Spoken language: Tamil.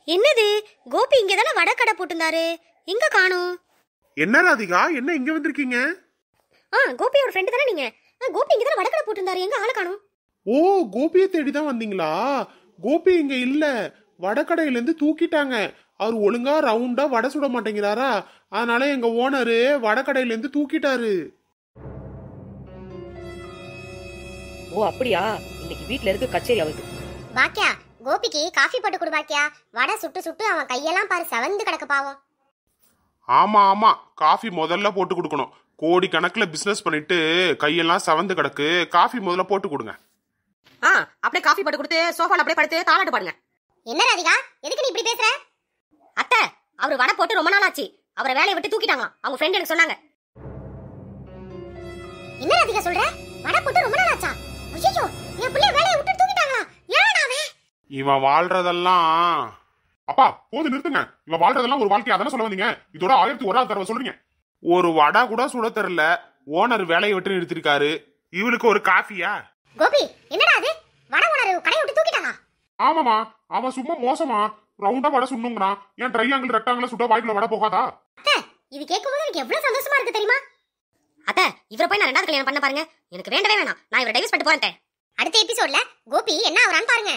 என்னது, கோபி இங்க தானே வடக்கடை போட்டுருந்தாரு, எங்க காணோம்? என்ன ராதிகா, என்ன இங்க வந்திருக்கீங்க? கோபியோட ஃப்ரெண்ட் தானே நீங்க? கோபி இங்க தானே வடக்கடை போட்டுருந்தாரு, எங்க ஆள காணோம்? ஓ, கோபியை தேடி தான் வந்தீங்களா? கோபி இங்க இல்ல, வடக்கடையில இருந்து தூக்கிட்டாங்க. அவர் ஒழுங்கா ரவுண்டா வடை சுட மாட்டேங்கிறாரா, அதனால எங்க ஓனரு வடக்கடையில இருந்து தூக்கிட்டாரு. ஓ அப்படியா? இன்னைக்கு வீட்ல இருக்கு கச்சேரி அவருக்கு. பாக்கியா, கோபிக்கு காஃபி போட்டு கொடு பாக்கியா. வடை சுட்டு சுட்டு அவன் கையெல்லாம் பாரு செவந்து கிடக்கு பாவம். ஆமா ஆமா, காஃபி முதல்ல போட்டு கொடுக்கணும். கோடி கணக்குல பிசினஸ் பண்ணிட்டு கையெல்லாம் செவந்து கிடக்கு. காஃபி முதல்ல போட்டு கொடுங்க. அப்படியே காஃபி போட்டு கொடுத்து சோஃபால அப்படியே படுத்து தாளாட்டு பாடுங்க. என்ன ராதிகா, எதுக்கு நீ இப்படி பேசுற? அத்தை, அவரு வடை போட்டு ரொம்ப நாள் ஆச்சு, அவரை வேலையை விட்டு தூக்கிட்டாங்க, அவங்க ஃப்ரெண்ட் எனக்கு சொன்னாங்க. என்ன ராதிகா சொல்ற? வடை போட்டு ரொம்ப நாள் ஆச்சா? ஐயோ, என் பிள்ளை வேலையை விட்டு தூக்கிட்டாங்களா? ஏனாவே இவன் வாழ்றதெல்லாம் அப்பா போது நிறுத்துங்க. இவன் வாழ்றதெல்லாம் ஒரு வாழ்க்கை, அதான சொல்ல வந்தீங்க? இதோட 1001 தடவை சொல்றீங்க. ஒரு வடை கூட சுட தெரியல, ஓனர் வேலையை விட்டு நிறுத்திருக்காரு, இவளுக்கு ஒரு காஃபியா? கோபி, என்னடா அது? வடை ஓனர் கடையை விட்டு தூக்கிட்டாங்க? ஆமாமா, அவன் சும்மா மோசமா ரவுண்டா வடை சுண்ணுங்கிறான். ஏன் ட்ரையாங்கிள் ரெக்டாங்கிள் சுட்டா வாய்க்குள்ள வடை போகாதா? அத்தை, இது கேட்கும்போது எனக்கு எவ்வளவு சந்தோஷமா இருக்கு தெரியுமா? அத்தை, இவரை போய் நான் 2வது கல்யாணம் பண்ண பாருங்க, எனக்கு வேண்டவே வேணாம். நான் இவரை டைவர்ஸ் பண்ணிட்டு போறேன். அடுத்த எபிசோட்ல கோபி என்ன ஆவறான்னு பாருங்க.